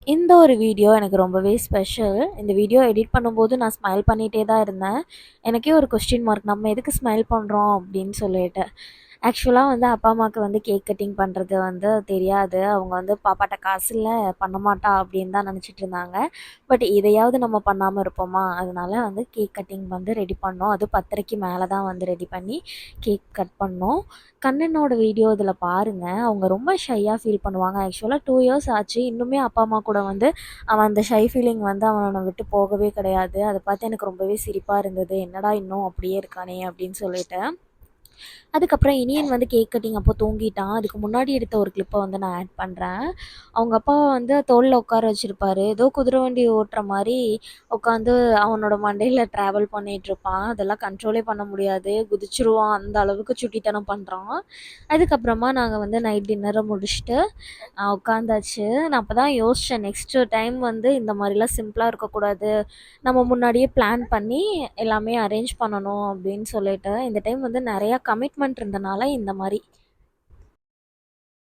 இந்த ஒரு வீடியோ எனக்கு ரொம்பவே ஸ்பெஷல். இந்த வீடியோ எடிட் பண்ணும்போது நான் ஸ்மைல் பண்ணிட்டே தான் இருந்தேன். எனக்கே ஒரு கொஸ்டின் மார்க் நம்ம எதுக்கு ஸ்மைல் பண்றோம் அப்படின்னு சொல்லிட்டு. ஆக்சுவலா வந்து அப்பா, அம்மாவுக்கு வந்து கேக் கட்டிங் பண்றது வந்து தெரியாது. அவங்க வந்து பாப்பாட்ட காசு இல்ல, பண்ண மாட்டா அப்படின்னு தான் நெனச்சிட்டு இருந்தாங்க. பட் இதையாவது நம்ம பண்ணாம இருப்போமா? அதனால வந்து கேக் கட்டிங் வந்து ரெடி பண்ணோம். அதுவும் 10:30க்கு மேல தான் வந்து ரெடி பண்ணி கேக் கட் பண்ணோம். கண்ணனோட வீடியோ இதில பாருங்க. அவங்க ரொம்ப ஷையா ஃபீல் பண்ணுவாங்க. ஆக்சுவலா 2 இயர்ஸ் ஆச்சு. இன்னுமே அப்பா, அம்மா கூட வந்து அவன் அந்த ஷை ஃபீலிங் வந்து அவன விட்டு போகவே கிடையாது. அத பார்த்து எனக்கு ரொம்பவே சிரிப்பா இருந்தது. என்னடா இன்னும் அப்படியே இருக்கானே அப்படின்னு சொல்லிட்டு. அதுக்கப்புறம் இனியன் வந்து கேக் கட்டிங் அப்போ தூங்கிட்டான். அதுக்கு முன்னாடி எடுத்த ஒரு கிளிப்ப வந்து நான் ஆட் பண்றேன். அவங்க அப்பா வந்து தோள்ல உட்கார வச்சிருப்பாரு. ஏதோ குதிரை வண்டி ஓட்டுற மாரி உட்காந்து அவனோட மண்டையில ட்ராவல் பண்ணிட்டுருப்பான். அதெல்லாம் கண்ட்ரோலே பண்ண முடியாது. குதிச்சுருவான். அந்த அளவுக்கு சுட்டித்தனம் பண்றான். அதுக்கப்புறமா நாங்க வந்து நைட் டின்னர முடிச்சுட்டு உட்காந்தாச்சு. நான் அப்ப தான் யோசிச்சேன். நெக்ஸ்ட்டு டைம் வந்து இந்த மாரிலாம் சிம்பிளா இருக்கக்கூடாது. நம்ம முன்னாடியே பிளான் பண்ணி எல்லாமே அரேஞ்ச் பண்ணணும் அப்படின்னு சொல்லிட்டு, இந்த டைம் வந்து நெறையா கமிட்மெண்ட் இருந்தனால இந்த மாரி